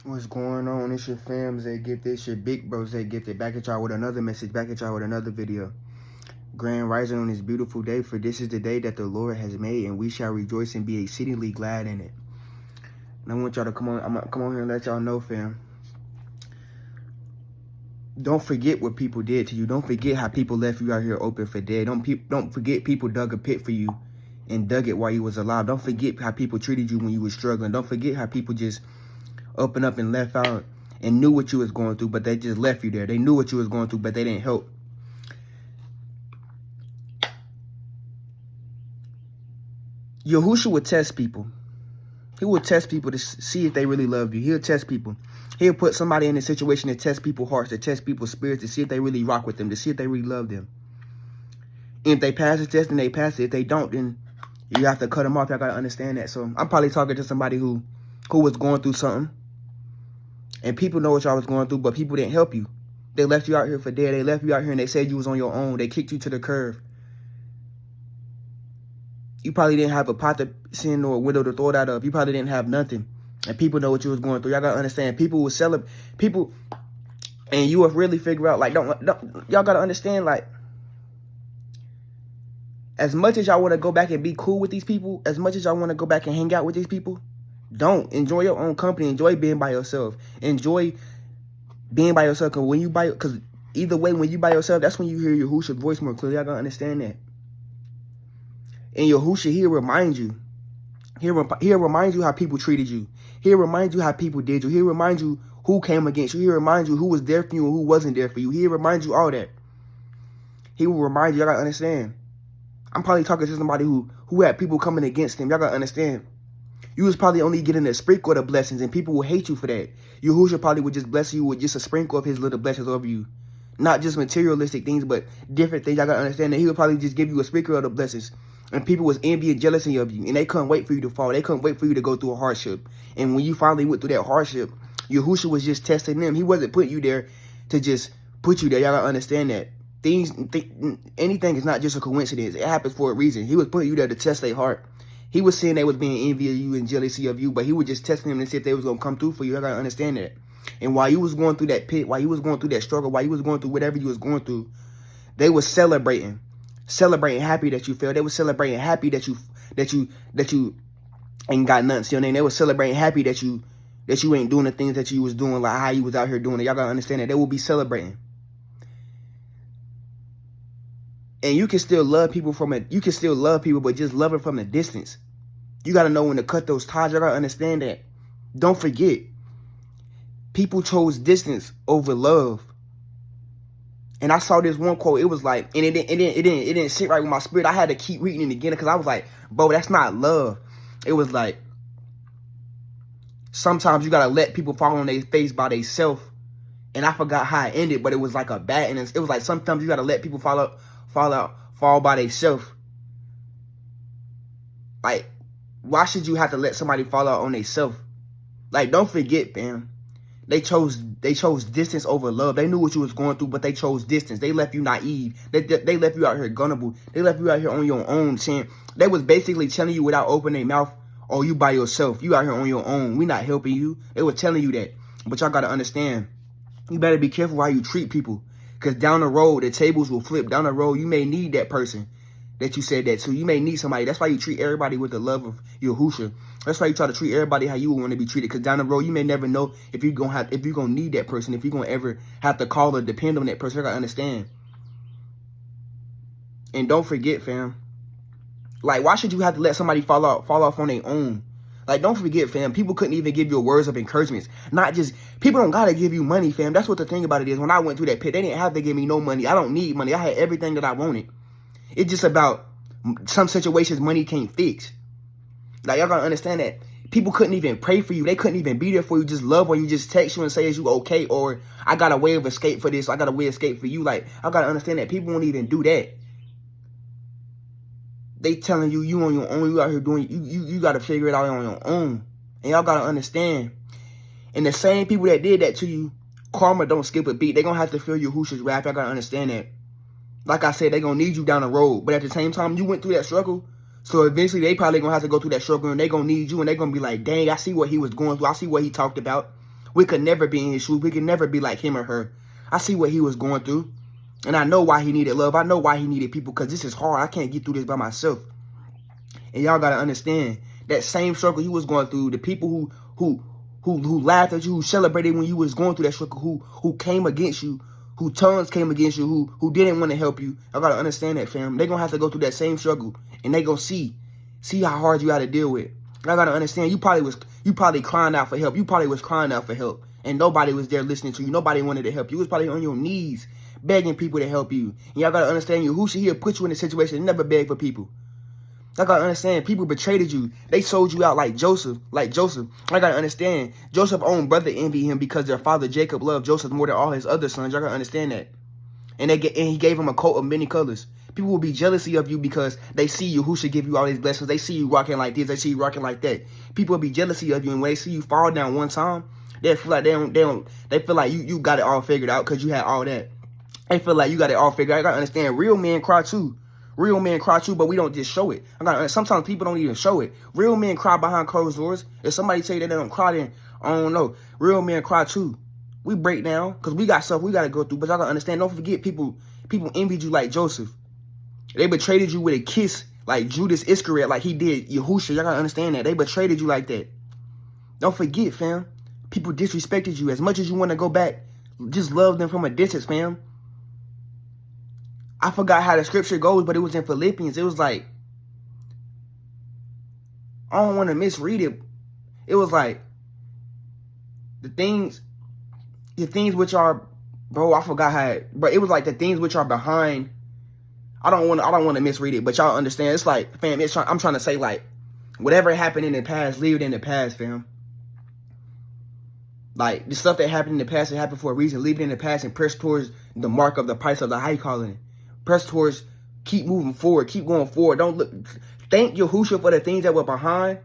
What's going on? It's your fams that get this, your big bros that get it. Back at y'all with another message, back at y'all with another video. Grand rising on this beautiful day, for this is the day that the Lord has made, and we shall rejoice and be exceedingly glad in it. And I want y'all to come on, I'm gonna come on here and let y'all know, fam. Don't forget what people did to you. Don't forget how people left you out here open for dead. Don't forget people dug a pit for you and dug it while you was alive. Don't forget how people treated you when you was struggling. Don't forget how people just opened up and left out and knew what you was going through, but they just left you there. They knew what you was going through, but they didn't help. Yahushua would test people. He would test people to see if they really love you. He'll test people. He'll put somebody in a situation to test people's hearts, to test people's spirits, to see if they really rock with them, to see if they really love them. And if they pass the test, then they pass it. If they don't, then you have to cut them off. Y'all got to understand that. So I'm probably talking to somebody who was going through something. And people know what y'all was going through, but people didn't help you. They left you out here for dead. They left you out here and they said you was on your own. They kicked you to the curb. You probably didn't have a pot to sin or a window to throw it out of. You probably didn't have nothing. And people know what you was going through. Y'all got to understand. People will celebrate. People, and you will really figure out, like, don't y'all got to understand, like, as much as y'all want to go back and be cool with these people, as much as y'all want to go back and hang out with these people, don't. Enjoy your own company. Enjoy being by yourself. Enjoy being by yourself. Because either way, when you by yourself, that's when you hear Yahushua's voice more clearly. Y'all gotta understand that. And Yahushua, he'll remind you. He'll remind you how people treated you. He'll remind you how people did you. He'll remind you who came against you. He'll remind you who was there for you and who wasn't there for you. He'll remind you all that. He will remind you. Y'all gotta understand. I'm probably talking to somebody who had people coming against him. Y'all gotta understand. You was probably only getting a sprinkle of the blessings, and people will hate you for that. Yahushua probably would just bless you with just a sprinkle of his little blessings over you. Not just materialistic things, but different things. Y'all gotta understand that he would probably just give you a sprinkle of the blessings. And people was envy and jealousy of you, and they couldn't wait for you to fall. They couldn't wait for you to go through a hardship. And when you finally went through that hardship, Yahushua was just testing them. He wasn't putting you there to just put you there. Y'all gotta understand that. Anything is not just a coincidence. It happens for a reason. He was putting you there to test their heart. He was saying they was being envy of you and jealousy of you, but he was just testing them to see if they was going to come through for you. I got to understand that. And while you was going through that pit, while you was going through that struggle, while you was going through whatever you was going through, they was celebrating happy that you failed. They was celebrating happy that you ain't got nothing. See your name? They was celebrating happy that you ain't doing the things that you was doing, like how you was out here doing it. Y'all got to understand that. They will be celebrating. And you can still love people but just love them from a distance. You got to know when to cut those ties. You got to understand that. Don't forget, people chose distance over love. And I saw this one quote. It was like, and it didn't sit right with my spirit. I had to keep reading it again because I was like, bro, that's not love. It was like, sometimes you got to let people fall on their face by themselves. And I forgot how it ended, but it was like a bat. And it was like, sometimes you got to let people fall by themselves. Like, why should you have to let somebody fall out on themselves? Like, don't forget, fam. They chose distance over love. They knew what you was going through, but they chose distance. They left you naive. They left you out here gullible. They left you out here on your own, saying they was basically telling you without opening their mouth, oh, you by yourself. You out here on your own. We not helping you. They were telling you that. But y'all got to understand, you better be careful how you treat people. Because down the road, the tables will flip. Down the road, you may need that person that you said that to. You may need somebody. That's why you treat everybody with the love of Yahushua. That's why you try to treat everybody how you want to be treated. Because down the road, you may never know if you're gonna need that person, if you're gonna ever have to call or depend on that person. I gotta understand. And don't forget, fam. Like, why should you have to let somebody fall off on their own? Like, don't forget, fam, people couldn't even give you words of encouragement. Not just, people don't got to give you money, fam. That's what the thing about it is. When I went through that pit, they didn't have to give me no money. I don't need money. I had everything that I wanted. It's just about some situations money can't fix. Like, y'all got to understand that. People couldn't even pray for you. They couldn't even be there for you. Just love or you just text you and say, is you okay? Or, I got a way of escape for this. I got a way of escape for you. Like, I got to understand that people won't even do that. They telling you on your own, you out here doing, you got to figure it out on your own. And y'all got to understand. And the same people that did that to you, karma don't skip a beat. They going to have to feel Yahushua's wrath. Y'all got to understand that. Like I said, they going to need you down the road. But at the same time, you went through that struggle. So eventually, they probably going to have to go through that struggle. And they going to need you. And they going to be like, dang, I see what he was going through. I see what he talked about. We could never be in his shoes. We could never be like him or her. I see what he was going through. And I know why he needed love. I know why he needed people, because this is hard. I can't get through this by myself. And y'all got to understand, that same struggle you was going through, the people who laughed at you, who celebrated when you was going through that struggle, who came against you, who tongues came against you, who didn't want to help you. Y'all got to understand that, fam. They're going to have to go through that same struggle. And they going to see how hard you got to deal with. Y'all got to understand, you probably crying out for help. You probably was crying out for help. And nobody was there listening to you. Nobody wanted to help you. You was probably on your knees begging people to help you. And y'all got to understand, Yahushua here put you in a situation and never beg for people. Y'all got to understand, people betrayed you. They sold you out like Joseph. I got to understand, Joseph's own brother envied him because their father Jacob loved Joseph more than all his other sons. Y'all got to understand that. And he gave him a coat of many colors. People will be jealous of you because they see Yahushua give you all these blessings. They see you rocking like this. They see you rocking like that. People will be jealous of you, and when they see you fall down one time, they feel like they feel like you got it all figured out because you had all that. They feel like you got it all figured out. I gotta understand, real men cry too. Real men cry too, but we don't just show it. Sometimes people don't even show it. Real men cry behind closed doors. If somebody say that they don't cry, then I don't know. Real men cry too. We break down because we got stuff we got to go through. But y'all got to understand, don't forget, people envied you like Joseph. They betrayed you with a kiss like Judas Iscariot, like he did Yahushua. Y'all got to understand that. They betrayed you like that. Don't forget, fam. People disrespected you. As much as you want to go back, just love them from a distance, fam. I forgot how the scripture goes, but it was in Philippians. It was like, I don't want to misread it. It was like, the things which are, bro, I forgot how it, but it was like the things which are behind. I don't want to misread it, but y'all understand. It's like, fam, I'm trying to say, like, whatever happened in the past, leave it in the past, fam. Like, the stuff that happened in the past, it happened for a reason. Leave it in the past and press towards the mark of the price of the high calling. Press towards, keep moving forward, keep going forward. Don't look, thank Yahushua for the things that were behind,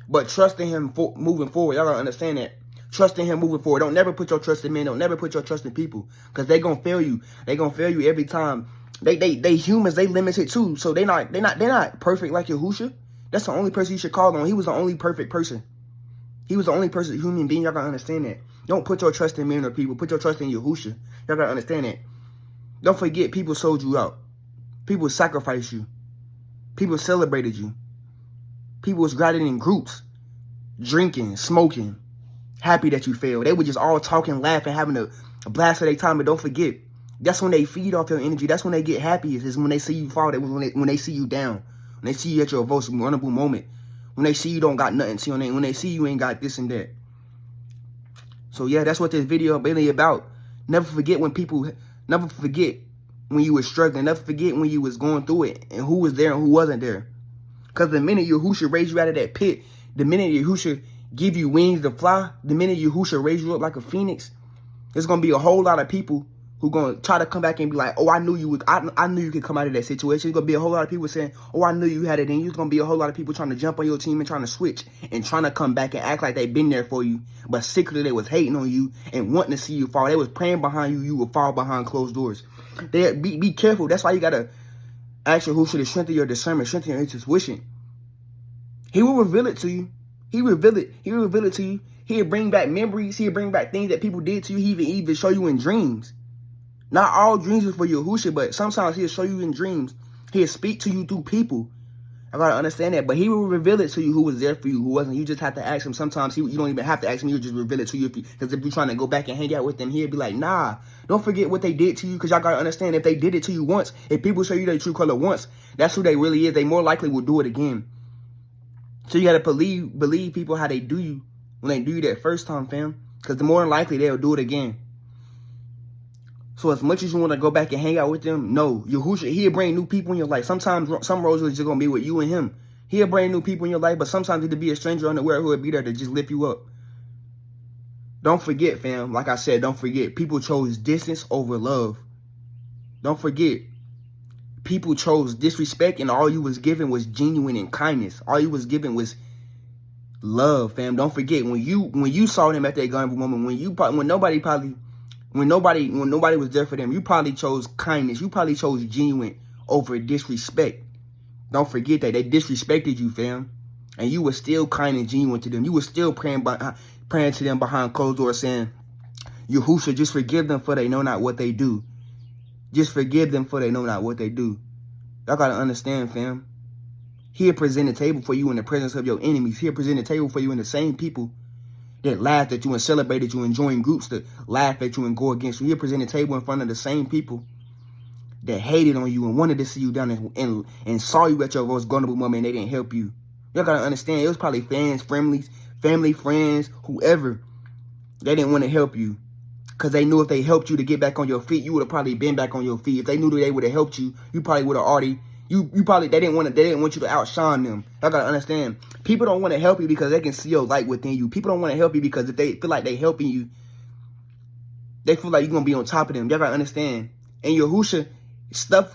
but trust in him moving forward. Y'all gotta understand that. Trust in him moving forward. Don't never put your trust in men. Don't never put your trust in people, because they gonna fail you. They gonna fail you every time. They humans. They limited too. So they're not perfect like Yahushua. That's the only person you should call on. He was the only perfect person. He was the only person, human being. Y'all gotta understand that. Don't put your trust in men or people. Put your trust in Yahushua. Y'all gotta understand that. Don't forget, people sold you out. People sacrificed you. People celebrated you. People was gathered in groups, drinking, smoking, happy that you failed. They were just all talking, laughing, having a blast of their time. But don't forget, that's when they feed off your energy. That's when they get happiest, is when they see you fall. When they see you down. When they see you at your most vulnerable moment. When they see you don't got nothing. When they see you ain't got this and that. So yeah, that's what this video really about. Never forget when you were struggling. Never forget when you was going through it and who was there and who wasn't there. Because the minute Yahushua raised you out of that pit, the minute Yahushua give you wings to fly, the minute Yahushua raise you up like a phoenix, there's going to be a whole lot of people who going to try to come back and be like, oh, I knew you could come out of that situation. There's going to be a whole lot of people saying, oh, I knew you had it in you. There's going to be a whole lot of people trying to jump on your team and trying to switch and trying to come back and act like they've been there for you. But secretly they was hating on you and wanting to see you fall. They was praying behind you. You would fall behind closed doors. Be careful. That's why you got to ask Yahushua to strengthen your discernment, strengthen your intuition. He will reveal it to you. He will reveal it. He will reveal it to you. He'll bring back memories. He'll bring back things that people did to you. He even show you in dreams. Not all dreams is for Yahushua, but sometimes he'll show you in dreams. He'll speak to you through people. I gotta understand that. But he will reveal it to you who was there for you, who wasn't. You just have to ask him. Sometimes you don't even have to ask him. He'll just reveal it to you. Because if you're trying to go back and hang out with them, he'll be like, nah, don't forget what they did to you. Because y'all gotta understand, if they did it to you once, if people show you their true color once, that's who they really is. They more likely will do it again. So you gotta believe people how they do you when they do you that first time, fam. Because the more than likely they'll do it again. So as much as you want to go back and hang out with them, no. Yahushua, he'll bring new people in your life. Sometimes some roads are just going to be with you and him. He'll bring new people in your life, but sometimes it'll be a stranger unaware who will be there to just lift you up. Don't forget, fam. Like I said, don't forget. People chose distance over love. Don't forget. People chose disrespect, and all you was given was genuine and kindness. All you was given was love, fam. Don't forget, when you saw them at that vulnerable moment, when nobody was there for them, you probably chose kindness. You probably chose genuine over disrespect. Don't forget that. They disrespected you, fam. And you were still kind and genuine to them. You were still praying praying to them behind closed doors saying, Yahushua, just forgive them for they know not what they do. Just forgive them for they know not what they do. Y'all got to understand, fam. He'll present a table for you in the presence of your enemies. He'll present a table for you in the same people that laughed at you and celebrated you and joined groups that laugh at you and go against you. He'll present a table in front of the same people that hated on you and wanted to see you down and saw you at your most vulnerable moment and they didn't help you. Y'all got to understand, it was probably fans, family, friends, whoever. They didn't want to help you because they knew if they helped you to get back on your feet, you would have probably been back on your feet. If they knew that they would have helped you, you probably would have already... You probably they didn't want you to outshine them. Y'all gotta understand. People don't want to help you because they can see your light within you. People don't want to help you because if they feel like they helping you, they feel like you're gonna be on top of them. Y'all gotta understand. And Yahushua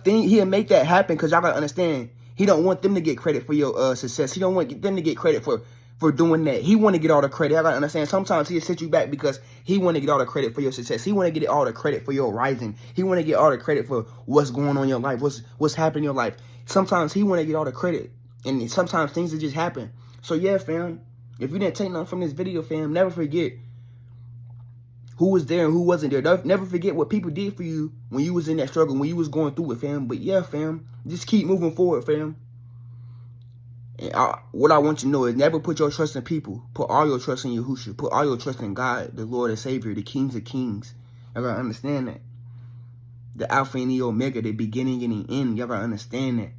he'll make that happen because y'all gotta understand. He don't want them to get credit for your success. He don't want them to get credit for doing that. He want to get all the credit. I gotta understand. Sometimes he'll set you back because he want to get all the credit for your success. He want to get all the credit for your rising. He want to get all the credit for what's going on in your life, what's happening in your life. Sometimes he want to get all the credit, and sometimes things that just happen. So yeah, fam, if you didn't take nothing from this video, fam, never forget who was there and who wasn't there. Never forget what people did for you when you was in that struggle, when you was going through it, fam. But yeah, fam, just keep moving forward, fam. And what I want you to know is never put your trust in people. Put all your trust in Yahushua. Put all your trust in God, the Lord and Savior, the Kings of Kings. Y'all gotta understand that. The Alpha and the Omega, the beginning and the end. Y'all gotta understand that.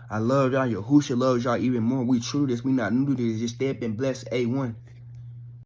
I love y'all. Yahushua loves y'all even more. We true to this. We not new to this. Just stay up and bless A1.